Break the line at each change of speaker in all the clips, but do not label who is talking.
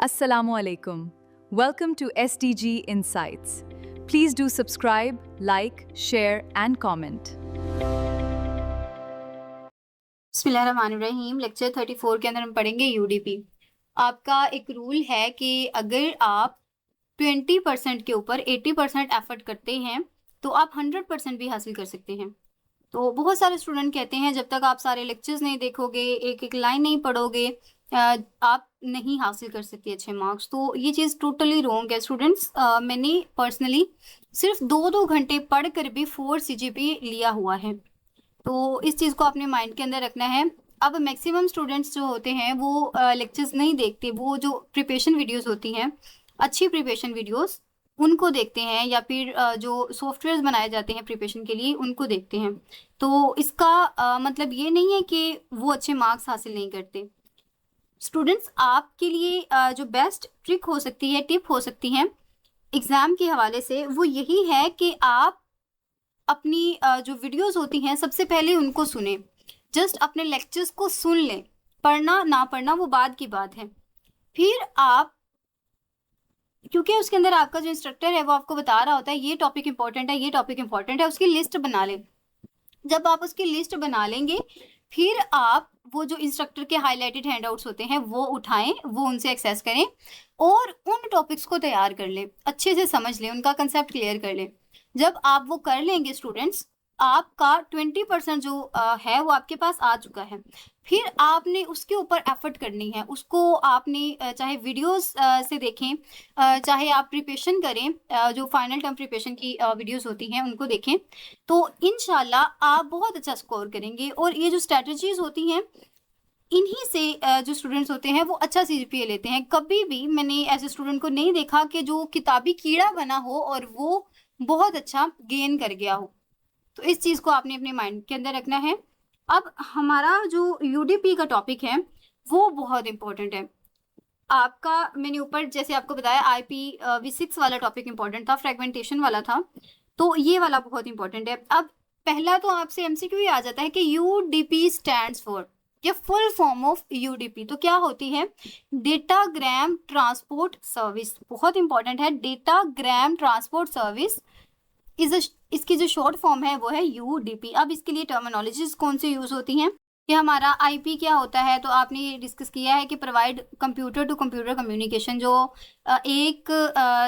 Assalamu alaikum. Welcome to SDG Insights. Please do subscribe, like, share and comment.
बिस्मिल्लाहिर्रहमानिर्रहीम। Lecture 34 के अंदर हम पढ़ेंगे यूडीपी। आपका एक रूल है कि अगर आप 20% के ऊपर 80% एफर्ट करते हैं तो आप 100% भी हासिल कर सकते हैं। तो बहुत सारे स्टूडेंट कहते हैं जब तक आप सारे लेक्चर्स नहीं देखोगे, एक एक लाइन नहीं पढ़ोगे, आप नहीं हासिल कर सकते अच्छे मार्क्स। तो ये चीज़ टोटली रॉन्ग है स्टूडेंट्स। मैंने पर्सनली सिर्फ 2-2 घंटे पढ़ कर भी 4 CGPA लिया हुआ है। तो इस चीज़ को अपने माइंड के अंदर रखना है। अब मैक्सिमम स्टूडेंट्स जो होते हैं वो लेक्चर्स नहीं देखते, वो जो प्रिपरेशन वीडियोस होती हैं, अच्छी प्रिपरेशन वीडियोस उनको देखते हैं, या फिर जो सॉफ्टवेयर्स बनाए जाते हैं प्रिपरेशन के लिए उनको देखते हैं। तो इसका मतलब ये नहीं है कि वो अच्छे मार्क्स हासिल नहीं करते। स्टूडेंट्स, आपके लिए जो बेस्ट ट्रिक हो सकती है, टिप हो सकती है एग्ज़ाम के हवाले से, वो यही है कि आप अपनी जो वीडियोस होती हैं सबसे पहले उनको सुने। जस्ट अपने लेक्चर्स को सुन लें, पढ़ना ना पढ़ना वो बाद की बात है। फिर आप, क्योंकि उसके अंदर आपका जो इंस्ट्रक्टर है वो आपको बता रहा होता है ये टॉपिक इंपॉर्टेंट है, ये टॉपिक इंपॉर्टेंट है, उसकी लिस्ट बना लें। जब आप उसकी लिस्ट बना लेंगे फिर आप वो जो इंस्ट्रक्टर के हाईलाइटेड हैंडआउट्स होते हैं वो उठाएं, वो उनसे एक्सेस करें और उन टॉपिक्स को तैयार कर लें, अच्छे से समझ लें, उनका कंसेप्ट क्लियर कर लें। जब आप वो कर लेंगे स्टूडेंट्स, आपका 20% जो है वो आपके पास आ चुका है। फिर आपने उसके ऊपर एफर्ट करनी है, उसको आपने चाहे वीडियोस से देखें, चाहे आप प्रिपरेशन करें, जो फाइनल टर्म प्रिपरेशन की वीडियोस होती हैं उनको देखें, तो इंशाल्लाह आप बहुत अच्छा स्कोर करेंगे। और ये जो स्ट्रेटजीज होती हैं इन्हीं से जो स्टूडेंट्स होते हैं वो अच्छा CGPA लेते हैं। कभी भी मैंने ऐसे स्टूडेंट को नहीं देखा कि जो किताबी कीड़ा बना हो और वो बहुत अच्छा गेन कर गया हो। तो इस चीज़ को आपने अपने माइंड के अंदर रखना है। अब हमारा जो UDP का टॉपिक है वो बहुत इंपॉर्टेंट है। आपका मैंने ऊपर जैसे आपको बताया IPv6 वाला टॉपिक इंपॉर्टेंट था, फ्रेगमेंटेशन वाला था, तो ये वाला बहुत इंपॉर्टेंट है। अब पहला तो आपसे MCQ ही आ जाता है कि UDP स्टैंड्स फॉर, या फुल फॉर्म ऑफ UDP तो क्या होती है? Datagram transport service. बहुत इंपॉर्टेंट है, डेटाग्राम ट्रांसपोर्ट सर्विस इसकी जो शॉर्ट फॉर्म है वो है UDP। अब इसके लिए टर्मिनोलॉजीज कौन सी यूज होती हैं कि हमारा IP क्या होता है, तो आपने ये डिस्कस किया है कि provide computer to computer communication. जो एक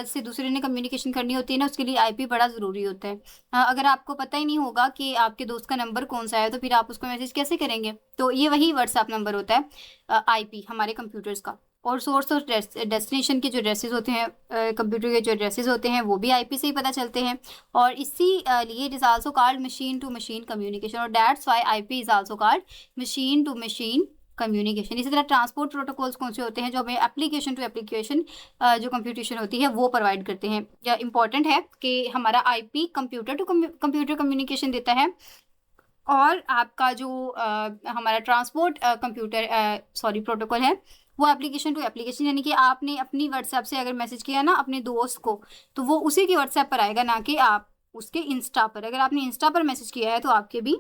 से दूसरे ने कम्युनिकेशन करनी होती है ना, उसके लिए IP बड़ा ज़रूरी होता है। अगर आपको पता ही नहीं होगा कि आपके दोस्त का नंबर कौन सा है तो फिर आप उसको मैसेज कैसे करेंगे? तो ये वही व्हाट्सएप नंबर होता है IP हमारे कंप्यूटर्स का। और सोर्स और डेस्टिनेशन के जो एड्रेसेस होते हैं, कंप्यूटर के जो एड्रेसेस होते हैं वो भी IP से ही पता चलते हैं। और इसी लिए it is also called machine to machine communication, और that's why IP is also called machine to machine communication. इसी तरह ट्रांसपोर्ट प्रोटोकॉल्स कौन से होते हैं? जो हमें एप्लीकेशन टू एप्लीकेशन जो कंप्यूटेशन होती है वो प्रोवाइड करते हैं। या इंपॉर्टेंट है कि हमारा IP computer to computer communication देता है, और आपका जो हमारा ट्रांसपोर्ट कंप्यूटर प्रोटोकॉल है वो एप्लीकेशन टू एप्लीकेशन, यानी कि आपने अपनी व्हाट्सएप से अगर मैसेज किया ना अपने दोस्त को, तो वो उसी की व्हाट्सएप पर आएगा, ना कि आप उसके इंस्टा पर। अगर आपने इंस्टा पर मैसेज किया है तो आपके भी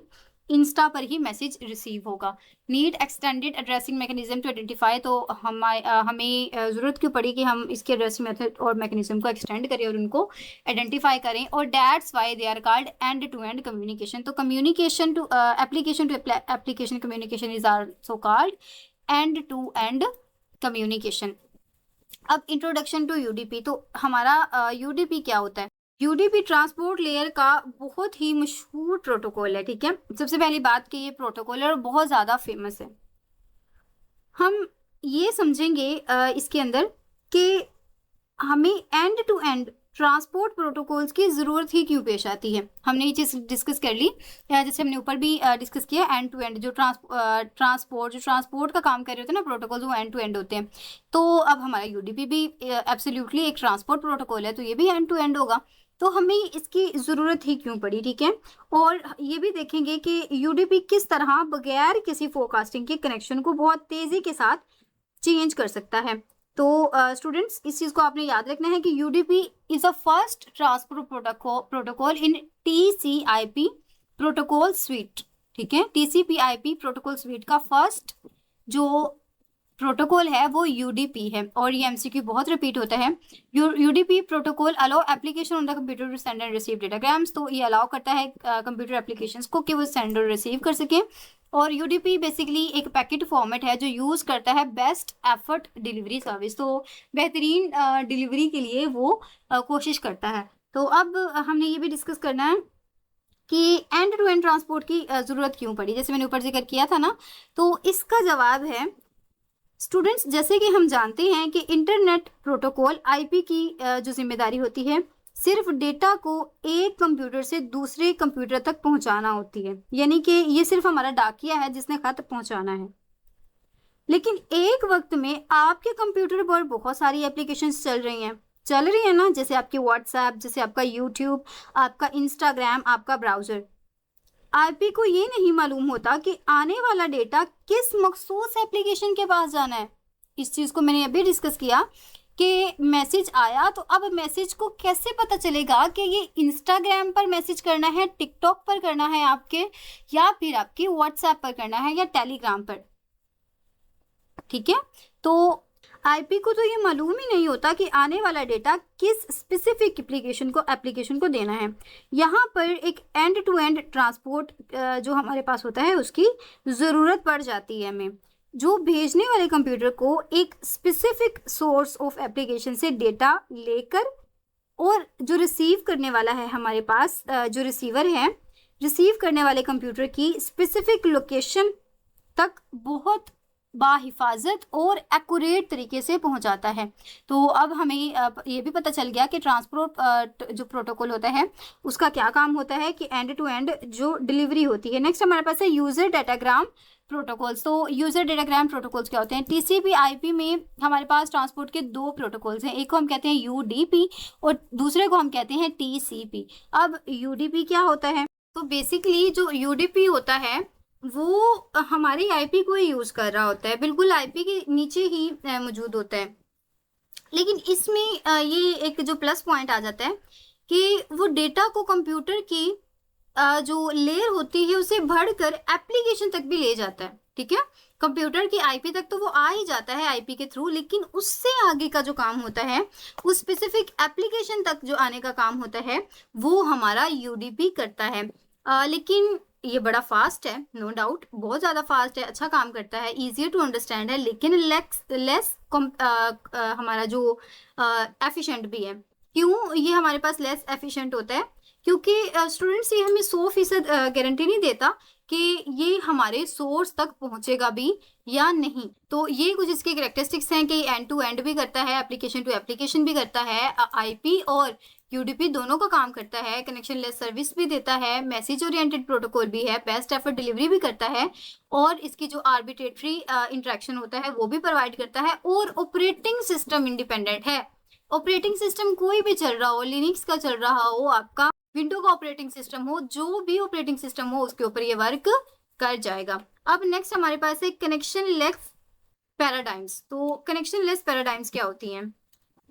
इंस्टा पर ही मैसेज रिसीव होगा। Need extended addressing mechanism to identify, तो हमें ज़रूरत क्यों पड़ी कि हम इसके एड्रेसिंग मेथड और मैकेनिज्म को एक्सटेंड करें और उनको आइडेंटिफाई करें। और that's why they are called end to end communication. तो communication to application to application communication is also called end to end communication. अब इंट्रोडक्शन टू UDP। तो हमारा UDP क्या होता है? UDP ट्रांसपोर्ट लेयर का बहुत ही मशहूर प्रोटोकॉल है, ठीक है। सबसे पहली बात कि ये प्रोटोकॉल है और बहुत ज़्यादा फेमस है। हम ये समझेंगे इसके अंदर कि हमें end to end transport protocols की ज़रूरत ही क्यों पेश आती है। हमने ये चीज़ डिस्कस कर ली, जैसे हमने ऊपर भी डिस्कस किया। एंड टू एंड जो ट्रांसपोर्ट का काम कर रहे होते हैं ना प्रोटोकॉल्स, वो एंड टू एंड होते हैं। तो अब हमारा UDP भी एब्सोल्युटली एक ट्रांसपोर्ट प्रोटोकॉल है, तो ये भी एंड टू एंड होगा। तो हमें इसकी ज़रूरत ही क्यों पड़ी, ठीक है। और ये भी देखेंगे कि UDP किस तरह बगैर किसी फोरकास्टिंग के कनेक्शन को बहुत तेज़ी के साथ चेंज कर सकता है। तो स्टूडेंट्स, इस चीज़ को आपने याद रखना है कि UDP is a first transport protocol in TCP/IP protocol sweet, ठीक है। TCP/IP प्रोटोकॉल स्वीट का फर्स्ट जो प्रोटोकॉल है वो यूडीपी है, और ये एमसीक्यू बहुत रिपीट होता है। UDP protocol allow application on the computer to send and receive datagrams. तो ये अलाउ करता है कंप्यूटर एप्लीकेशंस को कि वो सेंड और रिसीव कर सकें। और यूडीपी बेसिकली एक पैकेट फॉर्मेट है जो यूज़ करता है बेस्ट एफर्ट डिलीवरी सर्विस। तो बेहतरीन डिलीवरी के लिए वो कोशिश करता है। तो अब हमने ये भी डिस्कस करना है कि एंड टू एंड ट्रांसपोर्ट की ज़रूरत क्यों पड़ी, जैसे मैंने ऊपर जिक्र किया था ना। तो इसका जवाब है स्टूडेंट्स, जैसे कि हम जानते हैं कि इंटरनेट प्रोटोकॉल आईपी की जो जिम्मेदारी होती है सिर्फ डेटा को एक कंप्यूटर से दूसरे कंप्यूटर तक पहुंचाना होती है, यानी कि ये सिर्फ हमारा डाकिया है जिसने खत पहुंचाना है। लेकिन एक वक्त में आपके कंप्यूटर पर बहुत सारी एप्लीकेशंस चल रही हैं ना, जैसे आपकी व्हाट्सएप, जैसे आपका यूट्यूब, आपका इंस्टाग्राम, आपका ब्राउज़र। आईपी को ये नहीं मालूम होता कि आने वाला डेटा किस मखसूस एप्लीकेशन के पास जाना है। इस चीज़ को मैंने अभी डिस्कस किया कि मैसेज आया, तो अब मैसेज को कैसे पता चलेगा कि ये इंस्टाग्राम पर मैसेज करना है, टिकटॉक पर करना है आपके, या फिर आपकी व्हाट्सएप पर करना है, या टेलीग्राम पर। ठीक है, तो आईपी को तो ये मालूम ही नहीं होता कि आने वाला डेटा किस स्पेसिफिक एप्लीकेशन को देना है। यहाँ पर एक एंड टू एंड ट्रांसपोर्ट जो हमारे पास होता है उसकी ज़रूरत पड़ जाती है हमें, जो भेजने वाले कंप्यूटर को एक स्पेसिफिक सोर्स ऑफ एप्लीकेशन से डेटा लेकर, और जो रिसीव करने वाला है हमारे पास जो रिसीवर है, रिसीव करने वाले कंप्यूटर की स्पेसिफिक लोकेशन तक बहुत बाहिफाजत और एक्यूरेट तरीके से पहुंचाता है। तो अब हमें ये भी पता चल गया कि ट्रांसपोर्ट जो प्रोटोकॉल होता है उसका क्या काम होता है, कि एंड टू एंड जो डिलीवरी होती है। नेक्स्ट हमारे पास है यूज़र डेटाग्राम प्रोटोकॉल्स। तो यूज़र डेटाग्राम प्रोटोकॉल्स क्या होते हैं? टीसीपी आईपी में हमारे पास ट्रांसपोर्ट के दो प्रोटोकॉल्स हैं, एक को हम कहते हैं यूडीपी और दूसरे को हम कहते हैं टीसीपी। अब यूडीपी क्या होता है? तो बेसिकली जो यूडीपी होता है वो हमारी आईपी को ही यूज़ कर रहा होता है, बिल्कुल आईपी के नीचे ही मौजूद होता है। लेकिन इसमें ये एक जो प्लस पॉइंट आ जाता है कि वो डेटा को कंप्यूटर की जो लेयर होती है उसे बढ़कर एप्लीकेशन तक भी ले जाता है। ठीक है, कंप्यूटर की आईपी तक तो वो आ ही जाता है आईपी के थ्रू, लेकिन उससे आगे का जो काम होता है, उस स्पेसिफिक एप्लीकेशन तक जो आने का काम होता है, वो हमारा यूडीपी करता है। लेकिन ये बड़ा फास्ट है, नो डाउट, बहुत ज़्यादा फास्ट है, अच्छा काम करता है, ईजियर टू अंडरस्टैंड है, लेकिन लेस हमारा जो एफिशिएंट भी है। क्यों ये हमारे पास लेस एफिशिएंट होता है? क्योंकि स्टूडेंट्स ये हमें 100% गारंटी नहीं देता कि ये हमारे सोर्स तक पहुंचेगा भी या नहीं। तो ये कुछ इसके कैरेक्टरिस्टिक्स हैं कि एंड टू एंड भी करता है, एप्लीकेशन टू एप्लीकेशन भी करता है, आईपी और यूडीपी दोनों का काम करता है, कनेक्शन लेस सर्विस भी देता है, मैसेज ओरिएंटेड प्रोटोकॉल भी है, बेस्ट एफर्ट डिलीवरी भी करता है, और इसकी जो आर्बिट्रेटरी इंटरेक्शन होता है वो भी प्रोवाइड करता है, और ऑपरेटिंग सिस्टम इंडिपेंडेंट है। ऑपरेटिंग सिस्टम कोई भी चल रहा हो, लिनक्स का चल रहा हो, आपका विंडो का ऑपरेटिंग सिस्टम हो, जो भी ऑपरेटिंग सिस्टम हो उसके ऊपर ये वर्क कर जाएगा। अब नेक्स्ट हमारे पास है कनेक्शन लेस पैराडाइम्स। तो कनेक्शन लेस पैराडाइम्स क्या होती हैं?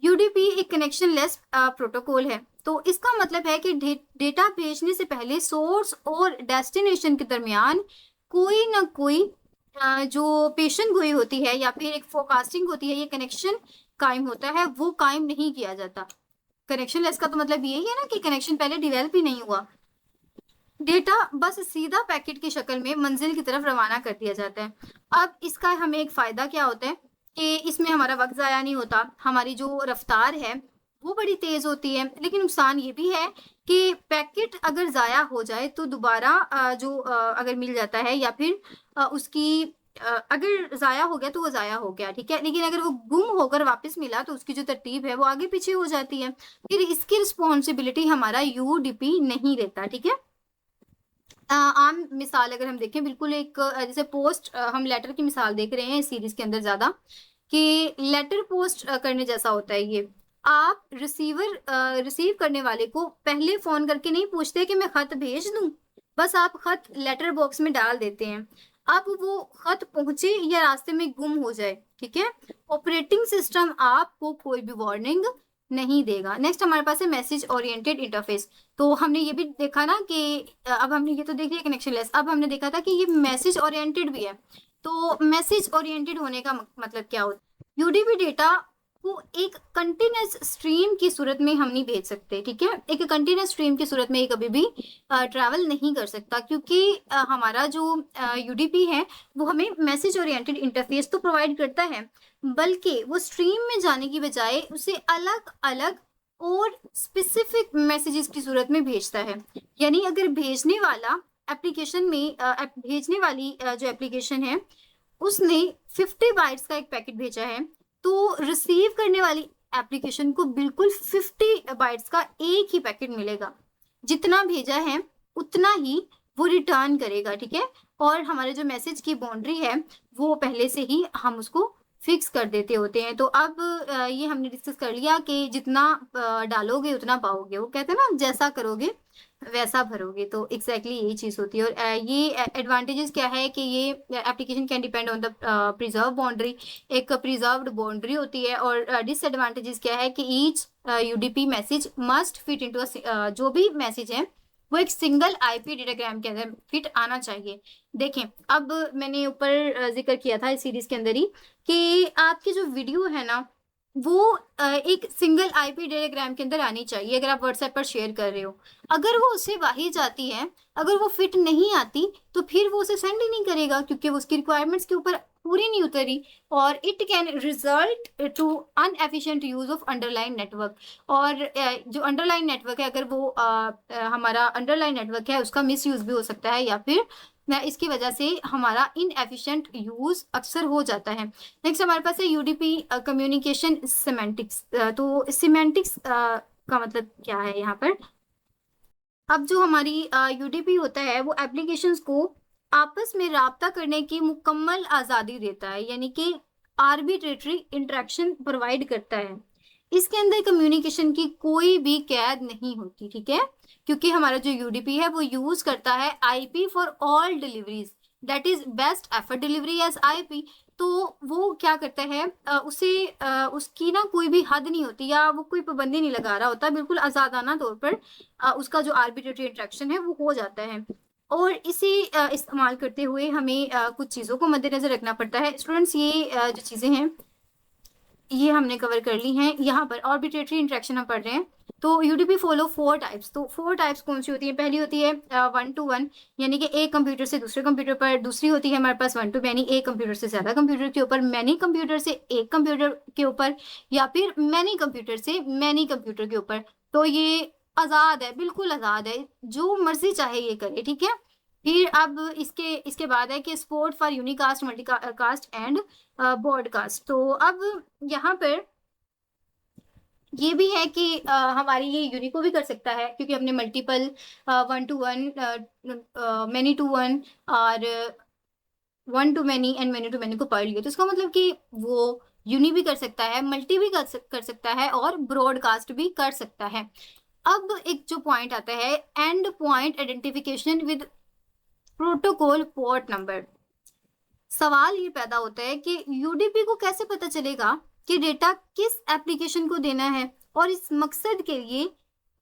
यूडीपी एक कनेक्शन लेस प्रोटोकॉल है। तो इसका मतलब है कि डेटा भेजने से पहले सोर्स और डेस्टिनेशन के दरमियान कोई ना कोई जो पेशन गोई होती है या फिर एक फोरकास्टिंग होती है, ये कनेक्शन कायम होता है, वो कायम नहीं किया जाता। कनेक्शन लेस का तो मतलब यही है ना कि कनेक्शन पहले डिवेल्प ही नहीं हुआ, डेटा बस सीधा पैकेट की शक्ल में मंजिल की तरफ रवाना कर दिया जाता है। अब इसका हमें एक फ़ायदा क्या होता है कि इसमें हमारा वक्त ज़ाया नहीं होता, हमारी जो रफ्तार है वो बड़ी तेज़ होती है। लेकिन नुकसान ये भी है कि पैकेट अगर ज़ाया हो जाए तो दोबारा अगर मिल जाता है, या फिर उसकी अगर ज़ाया हो गया तो वो ज़ाया हो गया, ठीक है, लेकिन अगर वो गुम होकर वापस मिला तो उसकी जो तरतीब है वो आगे पीछे हो जाती है, फिर इसकी रिस्पॉन्सिबिलिटी हमारा यूडीपी नहीं लेता। ठीक है, आम मिसाल अगर हम देखें, बिल्कुल एक जैसे पोस्ट, हम लेटर की मिसाल देख रहे हैं इस सीरीज के अंदर ज़्यादा, कि लेटर पोस्ट करने जैसा होता है ये। आप रिसीव करने वाले को पहले फ़ोन करके नहीं पूछते कि मैं ख़त भेज दूं, बस आप ख़त लेटर बॉक्स में डाल देते हैं। अब वो ख़त पहुंचे या रास्ते में गुम हो जाए, ठीक है, ऑपरेटिंग सिस्टम आपको कोई भी वार्निंग नहीं देगा। नेक्स्ट हमारे पास है मैसेज ओरिएंटेड इंटरफेस। तो हमने ये भी देखा ना कि अब हमने ये तो देख लिया कनेक्शन लेस, अब हमने देखा था कि ये मैसेज ओरिएंटेड भी है। तो मैसेज ओरिएंटेड होने का मतलब क्या होता है? यूडीपी डेटा को एक कंटिन्यूस स्ट्रीम की सूरत में हम नहीं भेज सकते, ठीक है। एक कंटिन्यूस स्ट्रीम की सूरत में ये कभी भी ट्रैवल नहीं कर सकता, क्योंकि हमारा जो यूडीपी है वो हमें मैसेज ओरिएंटेड इंटरफेस तो प्रोवाइड करता है, बल्कि वो स्ट्रीम में जाने की बजाय उसे अलग अलग और स्पेसिफिक मैसेजेस की सूरत में भेजता है। यानी अगर भेजने वाला एप्लीकेशन में भेजने वाली जो एप्लीकेशन है उसने 50 बाइट्स का एक पैकेट भेजा है, तो रिसीव करने वाली एप्लीकेशन को बिल्कुल 50 बाइट्स का एक ही पैकेट मिलेगा। जितना भेजा है उतना ही वो रिटर्न करेगा, ठीक है। और हमारे जो मैसेज की बाउंड्री है वो पहले से ही हम उसको फिक्स कर देते होते हैं। तो अब ये हमने डिस्कस कर लिया कि जितना डालोगे उतना पाओगे। वो कहते हैं ना, जैसा करोगे वैसा भरोगे। तो एग्जैक्टली यही चीज़ होती है। और ये एडवांटेजेस क्या है कि ये application can depend on the preserve boundary, एक प्रिजर्व्ड बाउंड्री होती है। और डिसएडवांटेजेस क्या है कि each UDP message must fit into जो भी मैसेज है वो एक सिंगल आईपी डेटाग्राम के अंदर फिट आना चाहिए। देखें, अब मैंने ऊपर जिक्र किया था इस सीरीज के अंदर ही कि आपकी जो वीडियो है ना वो एक सिंगल आईपी डेटाग्राम के अंदर आनी चाहिए। अगर आप व्हाट्सएप पर शेयर कर रहे हो, अगर वो उससे बाहर जाती है, अगर वो फिट नहीं आती, तो फिर वो उसे सेंड ही नहीं करेगा, क्योंकि वो उसकी रिक्वायरमेंट्स के ऊपर पूरी नहीं उतरी। और it can result to inefficient use of underline network. और जो अंडरलाइन नेटवर्क है, अगर वो हमारा अंडरलाइन नेटवर्क है उसका मिस यूज भी हो सकता है, या फिर इसकी वजह से हमारा इनएफिशिएंट यूज अक्सर हो जाता है। नेक्स्ट हमारे पास है यूडीपी कम्युनिकेशन सिमेंटिक्स। तो सिमेंटिक्स का मतलब क्या है यहाँ पर? अब जो हमारी यूडीपी होता है वो एप्लीकेशंस को आपस में राब्ता करने की मुकम्मल आज़ादी देता है, यानी कि आर्बिट्रेटरी इंटरेक्शन प्रोवाइड करता है। इसके अंदर कम्युनिकेशन की कोई भी कैद नहीं होती, ठीक है, क्योंकि हमारा जो यूडीपी है वो यूज करता है IP for all deliveries, that is best effort delivery as IP. तो वो क्या करता है, उसकी ना कोई भी हद नहीं होती या वो कोई पाबंदी नहीं लगा रहा होता, बिल्कुल आज़ादाना तौर पर उसका जो आर्बिट्रेटरी इंटरेक्शन है वो हो जाता है। और इसे इस्तेमाल करते हुए हमें कुछ चीज़ों को मद्देनजर रखना पड़ता है। स्टूडेंट्स, ये जो चीज़ें हैं ये हमने कवर कर ली हैं। यहाँ पर आर्बिट्रेटरी इंटरेक्शन हम पढ़ रहे हैं। तो यूडीपी फॉलो 4 टाइप्स। तो 4 टाइप्स कौन सी होती है? पहली होती है 1 to 1, यानी कि एक कंप्यूटर से दूसरे कंप्यूटर पर। दूसरी होती है हमारे पास 1 to मैनी, एक कंप्यूटर से ज़्यादा कंप्यूटर के ऊपर, मैनी कंप्यूटर से एक कंप्यूटर के ऊपर, या फिर मैनी कंप्यूटर से मैनी कंप्यूटर के ऊपर। तो ये आज़ाद है, बिल्कुल आज़ाद है, जो मर्जी चाहे ये करे, ठीक है। फिर अब इसके बाद है कि support for unicast, multicast and broadcast. तो अब यहाँ पर ये भी है कि हमारी ये यूनिको भी कर सकता है, क्योंकि हमने मल्टीपल 1 to 1, मैनी टू 1 और 1 to many and many to many को पढ़ लिया। तो इसका मतलब कि वो यूनि भी कर सकता है, मल्टी भी कर सकता है और ब्रॉडकास्ट भी कर सकता है। अब एक जो पॉइंट आता है, and point identification with protocol port number. सवाल ये पैदा होता है कि यूडीपी को कैसे पता चलेगा कि डेटा किस एप्लीकेशन को देना है और इस मकसद के लिए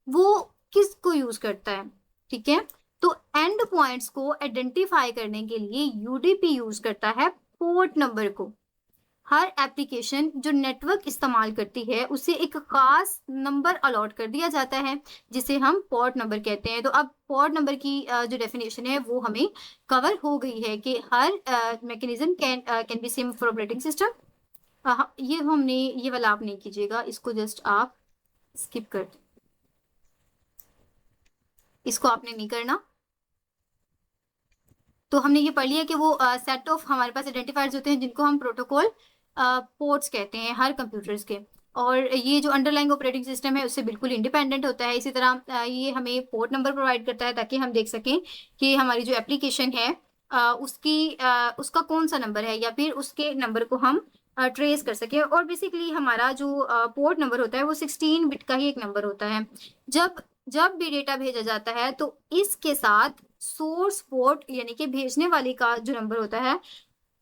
वो किस को यूज करता है, ठीक है। तो एंड पॉइंट्स को आइडेंटिफाई करने के लिए यूडीपी यूज करता है पोर्ट नंबर को। हर एप्लीकेशन जो नेटवर्क इस्तेमाल करती है उसे एक खास नंबर अलॉट कर दिया जाता है, जिसे हम पोर्ट नंबर कहते हैं। तो अब पोर्ट नंबर की जो डेफिनेशन है वो हमें कवर हो गई है कि हर mechanism can be same for operating system. ये वाला आप नहीं कीजिएगा, इसको जस्ट आप स्किप कर दें, इसको आपने नहीं करना। तो हमने ये पढ़ लिया कि वो सेट ऑफ हमारे पास आइडेंटिफायर्स होते हैं जिनको हम प्रोटोकॉल पोर्ट्स कहते हैं हर कंप्यूटर्स के। और ये जो अंडरलाइंग ऑपरेटिंग सिस्टम है उससे बिल्कुल इंडिपेंडेंट होता है। इसी तरह ये हमें पोर्ट नंबर प्रोवाइड करता है ताकि हम देख सकें कि हमारी जो एप्लीकेशन है उसका कौन सा नंबर है, या फिर उसके नंबर को हम ट्रेस कर सकें। और बेसिकली हमारा जो पोर्ट नंबर होता है वो 16 बिट का ही एक नंबर होता है। जब भी डेटा भेजा जाता है तो इसके साथ सोर्स पोर्ट यानी कि भेजने वाले का जो नंबर होता है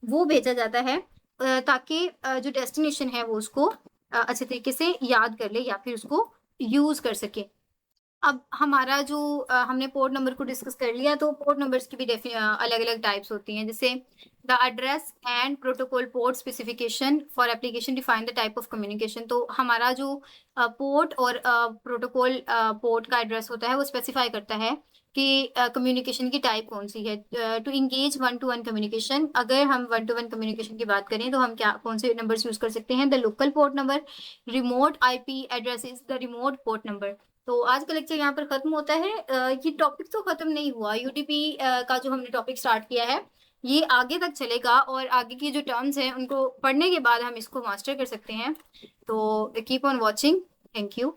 वो भेजा जाता है, ताकि जो डेस्टिनेशन है वो उसको अच्छे तरीके से याद कर ले या फिर उसको यूज कर सके। अब हमारा जो हमने पोर्ट नंबर को डिस्कस कर लिया, तो पोर्ट नंबर्स की भी अलग-अलग टाइप्स होती हैं। जैसे the address and protocol port specification for application define the type of communication. तो हमारा जो पोर्ट और प्रोटोकॉल पोर्ट का एड्रेस होता है वो स्पेसिफाई करता है कि कम्युनिकेशन की टाइप कौन सी है। To engage one to one communication, अगर हम वन टू वन कम्युनिकेशन की बात करें तो हम क्या कौन से नंबर्स यूज कर सकते हैं? The local port number, remote IP address is the remote port number. तो आज का लेक्चर यहाँ पर खत्म होता है। ये टॉपिक तो खत्म नहीं हुआ, यूडीपी का जो हमने टॉपिक स्टार्ट किया है ये आगे तक चलेगा, और आगे की जो टर्म्स हैं उनको पढ़ने के बाद हम इसको मास्टर कर सकते हैं। तो keep on watching. Thank you.